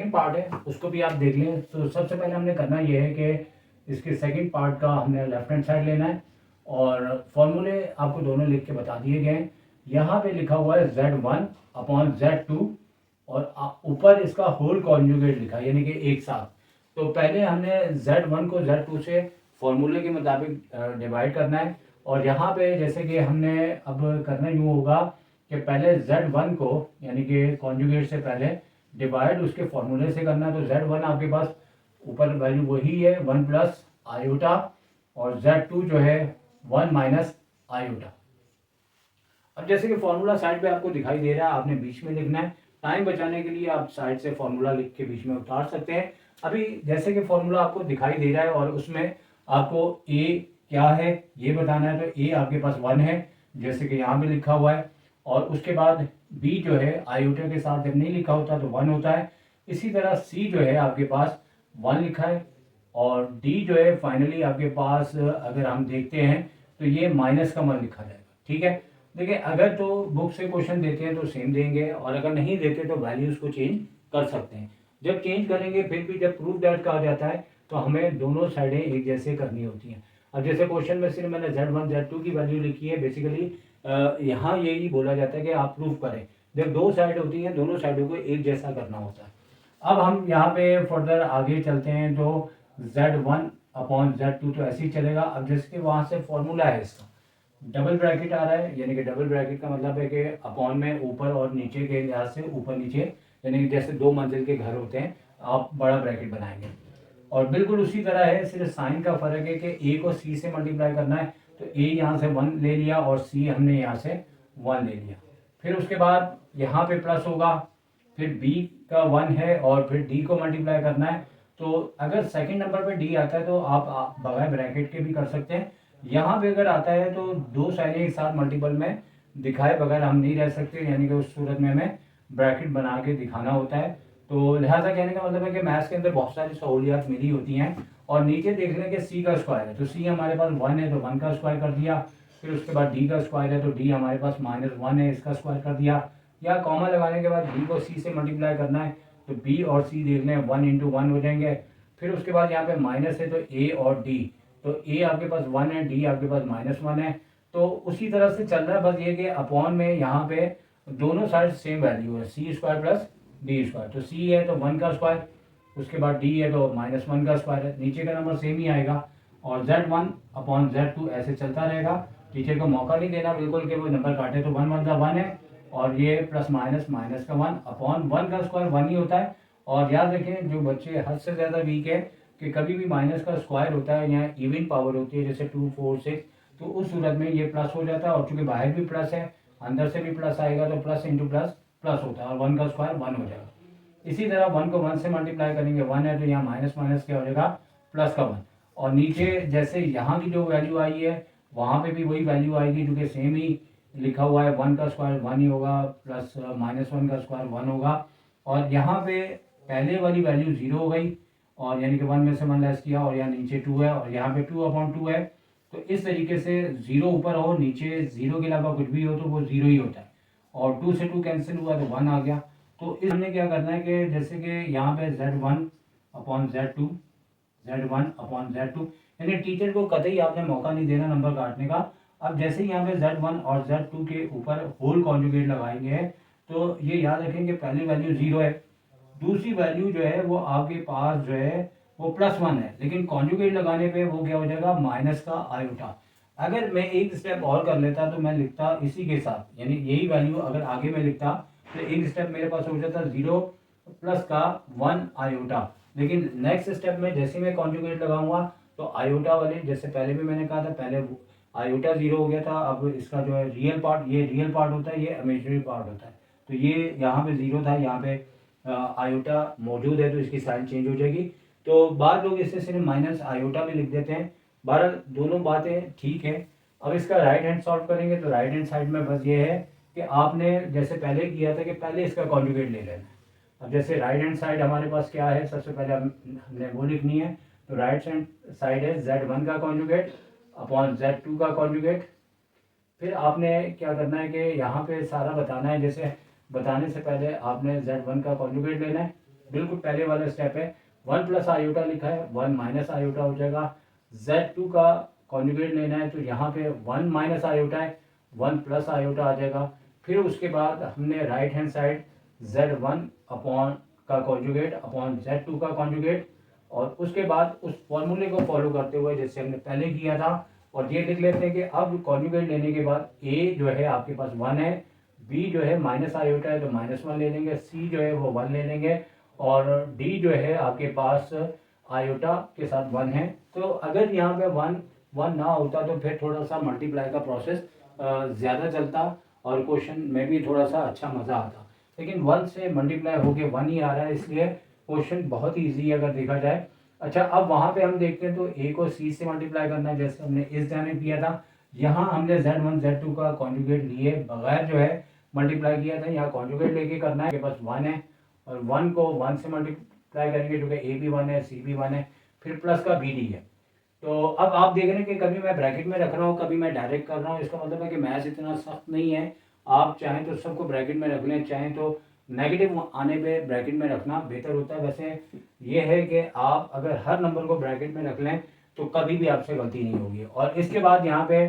Second part है उसको भी आप देख लें। तो सबसे पहले हमने करना ये है कि इसके सेकंड पार्ट का हमने लेफ्ट हैंड साइड लेना है और फॉर्मूले आपको दोनों लिख के बता दिए गए हैं। यहाँ पे लिखा हुआ है Z1 अपॉन Z2 और ऊपर इसका होल कॉन्जुगेट लिखा है यानी कि एक साथ। तो पहले हमने Z1 को Z2 से फॉर्मूले के मुताबिक डिवाइड करना है और यहाँ पे जैसे कि हमने अब करना यूँ होगा कि पहले Z1 को यानी कि कॉन्जुगेट से पहले डिवाइड उसके फॉर्मूले से करना है। तो Z1 आपके पास ऊपर वैल्यू वही है 1 प्लस आयोटा और Z2 जो है 1 माइनस आयोटा। अब जैसे कि फॉर्मूला साइड पे आपको दिखाई दे रहा है, आपने बीच में लिखना है। टाइम बचाने के लिए आप साइड से फॉर्मूला लिख के बीच में उतार सकते हैं। अभी जैसे कि फॉर्मूला आपको दिखाई दे रहा है और उसमें आपको ए क्या है ये बताना है। तो ए आपके पास 1 है जैसे कि यहाँ पे लिखा हुआ है और उसके बाद बी जो है आयोटा के साथ जब नहीं लिखा होता तो 1 होता है। इसी तरह सी जो है आपके पास 1 लिखा है और डी जो है फाइनली आपके पास अगर हम देखते हैं तो ये माइनस का 1 लिखा जाएगा। ठीक है, देखिए अगर तो बुक से क्वेश्चन देते हैं तो सेम देंगे और अगर नहीं देते तो वैल्यूज को चेंज कर सकते हैं। जब चेंज करेंगे फिर भी जब प्रूफ दैट कहा जाता है तो हमें दोनों साइडें एक जैसे करनी होती हैं। अब जैसे क्वेश्चन में सिर्फ मैंने Z1 Z2 की वैल्यू लिखी है, बेसिकली यहाँ यही बोला जाता है कि आप प्रूफ करें। जब दो साइड होती हैं दोनों साइडों को एक जैसा करना होता है। अब हम यहाँ पे फर्दर आगे चलते हैं तो Z1 अपॉन Z2 तो ऐसे ही चलेगा। अब जैसे कि वहाँ से फॉर्मूला है इसका डबल ब्रैकेट आ रहा है यानी कि डबल ब्रैकेट का मतलब है कि अपॉन में ऊपर और नीचे के लिहाज से ऊपर नीचे यानी कि जैसे 2 मंजिल के घर होते हैं आप बड़ा ब्रैकेट बनाएंगे और बिल्कुल उसी तरह है, सिर्फ साइन का फर्क है कि ए को सी से मल्टीप्लाई करना है। तो ए यहाँ से 1 ले लिया और सी हमने यहाँ से 1 ले लिया। फिर उसके बाद यहाँ पे प्लस होगा, फिर बी का 1 है और फिर डी को मल्टीप्लाई करना है। तो अगर सेकंड नंबर पे डी आता है तो आप बगैर ब्रैकेट के भी कर सकते हैं। यहाँ पे अगर आता है तो दो साइनें एक साथ मल्टीपल में दिखाए बगैर हम नहीं रह सकते, यानी कि उस सूरत में हमें ब्रैकेट बना के दिखाना होता है। तो लिहाजा कहने का मतलब है कि मैथ्स के अंदर बहुत सारी सहूलियात मिली होती हैं। और नीचे देख लें कि सी का स्क्वायर है तो सी हमारे पास 1 है तो 1 का स्क्वायर कर दिया। फिर उसके बाद डी का स्क्वायर है तो डी हमारे पास -1 है इसका स्क्वायर कर दिया। या कॉमा लगाने के बाद बी को सी से मल्टीप्लाई करना है तो बी और सी देख लें 1 × 1 हो जाएंगे। फिर उसके बाद यहाँ पे माइनस है तो ए और डी, तो ए आपके पास 1 है, डी आपके पास -1 है। तो उसी तरह से चल रहा है, बस ये कि अपॉन में यहाँ पे दोनों साइड सेम वैल्यू है सी स्क्वायर प्लस डी स्क्वायर। तो सी है तो 1 का स्क्वायर, उसके बाद डी है तो -1 का स्क्वायर है, नीचे का नंबर सेम ही आएगा। और Z1 अपॉन Z2 ऐसे चलता रहेगा। टीचर को मौका नहीं देना बिल्कुल कि वो नंबर काटे। तो 1 × 1 = 1 है और ये प्लस माइनस माइनस का 1 अपॉन 1 का स्क्वायर 1 ही होता है। और याद रखें जो बच्चे हद से ज़्यादा वीक है कि कभी भी माइनस का स्क्वायर होता है या इवन पावर होती है जैसे 2, 4, 6, तो उस सूरत में ये प्लस हो जाता है। और चूंकि बाहर भी प्लस है अंदर से भी प्लस आएगा तो प्लस इंटू प्लस प्लस होता है और 1 का स्क्वायर 1 हो जाएगा। इसी तरह 1 को 1 से मल्टीप्लाई करेंगे 1 है तो यहाँ माइनस माइनस क्या हो जाएगा प्लस का 1। और नीचे जैसे यहाँ की जो वैल्यू आई है वहाँ पे भी वही वैल्यू आएगी क्योंकि सेम ही लिखा हुआ है। 1 का स्क्वायर 1 ही होगा प्लस -1 का स्क्वायर 1 होगा। और यहाँ पे पहले वाली वैल्यू 0 हो गई और यानी कि 1 में से 1 लेस किया और यहाँ नीचे 2 है और यहाँ पे 2/2 है। तो इस तरीके से 0 ऊपर हो नीचे 0 के अलावा कुछ भी हो तो वो 0 ही होता है। और 2 से 2 कैंसिल हुआ तो 1 आ गया। तो इस हमने क्या करना है कि जैसे कि यहाँ पे Z1 अपॉन Z2 यानी टीचर को कतई आपने मौका नहीं देना नंबर काटने का। अब जैसे ही यहाँ पे Z1 और Z2 के ऊपर होल कॉन्जुगेट लगाएंगे तो ये याद रखें कि पहली वैल्यू 0 है, दूसरी वैल्यू जो है वो आपके पास जो है वो +1 है, लेकिन कॉन्जुगेट लगाने पे वो क्या हो जाएगा माइनस का आयोटा। अगर मैं एक स्टेप और कर लेता तो मैं लिखता इसी के साथ, यानी यही वैल्यू अगर आगे मैं लिखता तो एक स्टेप मेरे पास हो जाता 0 प्लस का 1 आयोटा। लेकिन नेक्स्ट स्टेप में जैसे मैं कॉन्जुगेट लगाऊंगा तो आयोटा वाले जैसे पहले भी मैंने कहा था पहले आयोटा 0 हो गया था, अब इसका जो है रियल पार्ट ये रियल पार्ट होता है, ये इमेजिनरी पार्ट होता है। तो ये यहाँ पे 0 था, यहाँ पे आयोटा मौजूद है तो इसकी साइन चेंज हो जाएगी। तो बाद लोग इससे सिर्फ माइनस आयोटा भी लिख देते हैं। बहरहाल दोनों बातें ठीक है। अब इसका राइट हैंड सॉल्व करेंगे तो राइट हैंड साइड में बस ये है कि आपने जैसे पहले किया था कि पहले इसका कॉन्जुगेट ले लेना है। अब जैसे राइट हैंड साइड हमारे पास क्या है, सबसे पहले हमने वो लिखनी है। तो राइट हैंड साइड है Z1 का कॉन्जुगेट अपॉन Z2 का कॉन्जुगेट। फिर आपने क्या करना है कि यहाँ पे सारा बताना है। जैसे बताने से पहले आपने Z1 का कॉन्जुगेट लेना है बिल्कुल पहले वाला स्टेप है, 1 प्लस आयोटा लिखा है, 1 माइनस आयोटा हो जाएगा। Z2 का कॉन्जुगेट लेना है तो यहाँ पे 1 माइनस आयोटा है, 1 प्लस आयोटा आ जाएगा। फिर उसके बाद हमने right hand side Z1 upon का कॉन्जुगेट अपॉन Z2 का कॉन्जुगेट, और उसके बाद उस फॉर्मूले को फॉलो करते हुए जैसे हमने पहले किया था, और ये लिख लेते हैं कि अब कॉन्जुगेट लेने के बाद A जो है आपके पास 1 है, B जो है माइनस आयोटा है तो -1 ले लेंगे, C जो है वो 1 ले लेंगे, और D जो है आपके पास आयोटा के साथ 1 है। तो अगर यहाँ पे 1 ना होता तो फिर थोड़ा सा मल्टीप्लाई का प्रोसेस ज़्यादा चलता और क्वेश्चन में भी थोड़ा सा अच्छा मज़ा आता, लेकिन 1 से मल्टीप्लाई होके 1 ही आ रहा है, इसलिए क्वेश्चन बहुत ही ईजी है अगर देखा जाए। अच्छा, अब वहाँ पे हम देखते हैं तो A को C से मल्टीप्लाई करना है जैसे हमने इस जाने किया था। यहाँ हमने Z1 Z2 का कॉन्जुगेट लिए बगैर जो है मल्टीप्लाई किया था, यहाँ कॉन्जुगेट लेके करना है। के पास 1 है और 1 को 1 से मल्टीप्लाई करेंगे क्योंकि A भी 1 है, C भी 1 है, फिर प्लस का BD है। तो अब आप देख रहे हैं कि कभी मैं ब्रैकेट में रख रहा हूँ, कभी मैं डायरेक्ट कर रहा हूँ। इसका मतलब है कि मैथ्स इतना सख्त नहीं है, आप चाहें तो सबको ब्रैकेट में रख लें, चाहें तो नेगेटिव आने पे ब्रैकेट में रखना बेहतर होता है। वैसे ये है कि आप अगर हर नंबर को ब्रैकेट में रख लें तो कभी भी आपसे गलती नहीं होगी। और इसके बाद यहाँ पे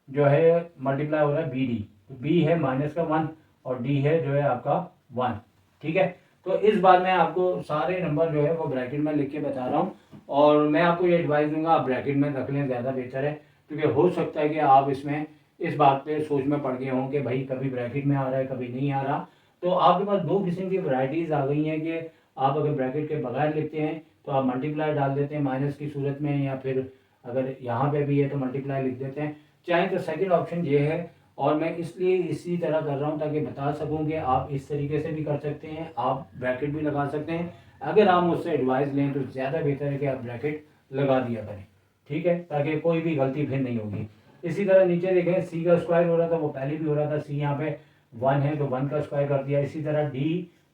जो है मल्टीप्लाई हो रहा है BD, तो B है -1 और D है जो है आपका 1, ठीक है। तो इस बार मैं आपको सारे नंबर जो है वो ब्रैकेट में लिख के बता रहा हूँ, और मैं आपको ये एडवाइस दूंगा आप ब्रैकेट में रख लें, ज़्यादा बेहतर है, क्योंकि हो सकता है कि आप इसमें इस बात पे सोच में पड़ गए हों कि भाई कभी ब्रैकेट में आ रहा है कभी नहीं आ रहा। तो आपके पास दो किस्म की वैरायटीज़ आ गई हैं कि आप अगर ब्रैकेट के बगैर लिखते हैं तो आप मल्टीप्लाई डाल देते हैं माइनस की सूरत में, या फिर अगर यहाँ पे भी है तो मल्टीप्लाई लिख देते हैं। चाहे तो सेकंड ऑप्शन ये है, और मैं इसलिए इसी तरह कर रहा हूँ ताकि बता सकूँ कि आप इस तरीके से भी कर सकते हैं, आप ब्रैकेट भी लगा सकते हैं। अगर आप मुझसे एडवाइस लें तो ज़्यादा बेहतर है कि आप ब्रैकेट लगा दिया करें, ठीक है, ताकि कोई भी गलती फिर नहीं होगी। इसी तरह नीचे देखें C का स्क्वायर हो रहा था, वो पहले भी हो रहा था, C यहाँ पे 1 है तो 1 का स्क्वायर कर दिया। इसी तरह D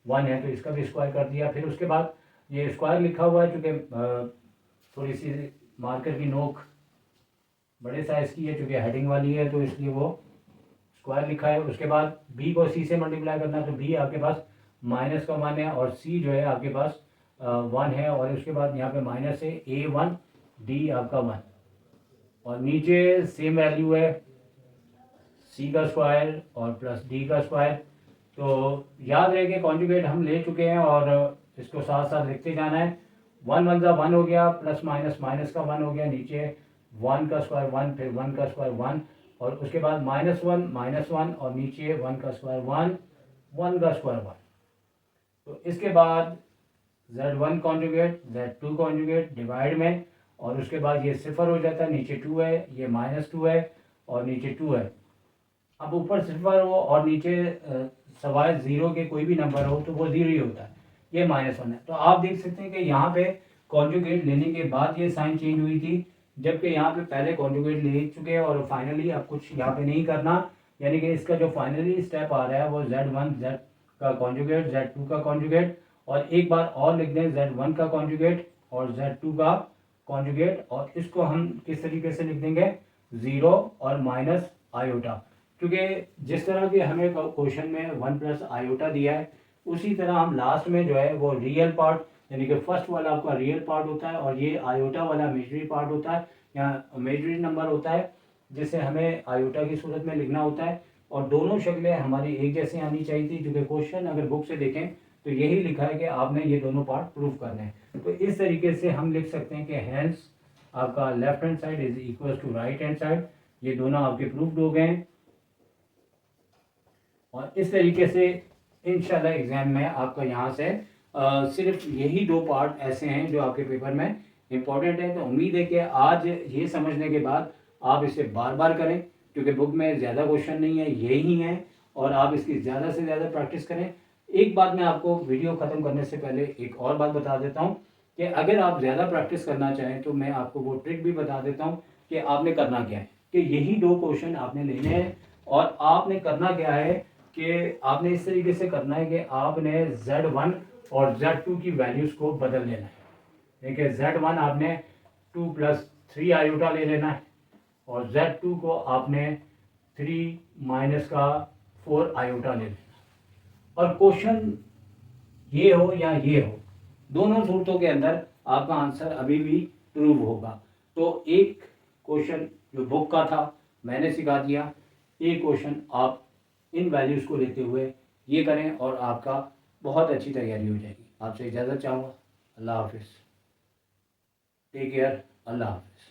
1 है तो इसका भी स्क्वायर कर दिया। फिर उसके बाद ये स्क्वायर लिखा हुआ है चूँकि थोड़ी सी मार्कर की नोक बड़े साइज़ की है, चूँकि हेडिंग वाली है तो इसलिए वो स्क्वायर लिखा है। उसके बाद B को C से मल्टीप्लाई करना है तो B आपके पास -1 है और C जो है आपके पास 1 है, और उसके बाद यहाँ पे माइनस है A1 D आपका 1, और नीचे सेम वैल्यू है C का स्क्वायर और प्लस D का स्क्वायर। तो याद रहे कि कॉन्जुगेट हम ले चुके हैं और इसको साथ साथ लिखते जाना है। 1 1 का 1 हो गया, प्लस माइनस माइनस का 1 हो गया, नीचे 1 का स्क्वायर 1, फिर 1 का स्क्वायर 1, और उसके बाद -1 और नीचे 1 का स्क्वायर 1, 1 का स्क्वायर 1। तो इसके बाद Z1 conjugate Z2 conjugate divide में, और उसके बाद ये सिफर हो जाता है, नीचे 2 है, ये -2 है और नीचे 2 है। अब ऊपर सिफर हो और नीचे सवाए ज़ीरो के कोई भी नंबर हो तो वो ज़ीरो ही होता है, ये -1 है। तो आप देख सकते हैं कि यहाँ पे कॉन्जुगेट लेने के बाद ये साइन चेंज हुई थी, जबकि यहाँ पे पहले कॉन्जुगेट ले चुके हैं और फाइनली अब कुछ यहाँ पे नहीं करना, यानी कि इसका जो फाइनली स्टेप आ रहा है वो Z1 Z का कॉन्जुगेट, Z2 का कॉन्जुगेट, और एक बार और लिख दें Z1 का कॉन्जुगेट और Z2 का कॉन्जुगेट, और इसको हम किस तरीके से लिख देंगे, ज़ीरो और माइनस आयोटा, क्योंकि जिस तरह की हमें क्वेश्चन में 1 प्लस आयोटा दिया है उसी तरह हम लास्ट में जो है वो रियल पार्ट, यानी कि फर्स्ट वाला आपका रियल पार्ट होता है और ये आयोटा वाला इमेजिनरी पार्ट होता है, यहाँ इमेजिनरी नंबर होता है जिसे हमें आयोटा की सूरत में लिखना होता है, और दोनों शक्लें हमारी एक जैसी आनी चाहिए थी, क्योंकि क्वेश्चन अगर बुक से देखें तो यही लिखा है कि आपने ये दोनों पार्ट प्रूव करने हैं। तो इस तरीके से हम लिख सकते हैं कि हैंस आपका left hand side is equal to right hand side, ये दोनों आपके प्रूव्ड हो गए हैं। और इस तरीके से इंशाल्लाह एग्जाम में आपका यहाँ से सिर्फ यही दो पार्ट ऐसे हैं जो आपके पेपर में इम्पोर्टेंट है। तो उम्मीद है कि आज ये समझने के बाद आप इसे बार बार करें, क्योंकि बुक में ज़्यादा क्वेश्चन नहीं है, यही हैं, और आप इसकी ज़्यादा से ज़्यादा प्रैक्टिस करें। एक बात मैं आपको वीडियो ख़त्म करने से पहले एक और बात बता देता हूँ कि अगर आप ज़्यादा प्रैक्टिस करना चाहें तो मैं आपको वो ट्रिक भी बता देता हूँ कि आपने करना क्या है, कि यही दो क्वेश्चन आपने लेने हैं, और आपने करना क्या है कि आपने इस तरीके से करना है कि आपने Z1 और Z2 की वैल्यूज़ को बदल लेना है। देखिए Z1 आपने 2 + 3 आयोटा ले लेना है, और Z2 को आपने 3 - 4 आयोटा ले लेना है। और क्वेश्चन ये हो या ये हो, दोनों सूरतों के अंदर आपका आंसर अभी भी प्रूव होगा। तो एक क्वेश्चन जो बुक का था मैंने सिखा दिया, एक क्वेश्चन आप इन वैल्यूज़ को लेते हुए ये करें और आपका बहुत अच्छी तैयारी हो जाएगी। आपसे इजाज़त चाहूँगा। अल्लाह हाफिज़, टेक केयर, अल्लाह हाफिज़।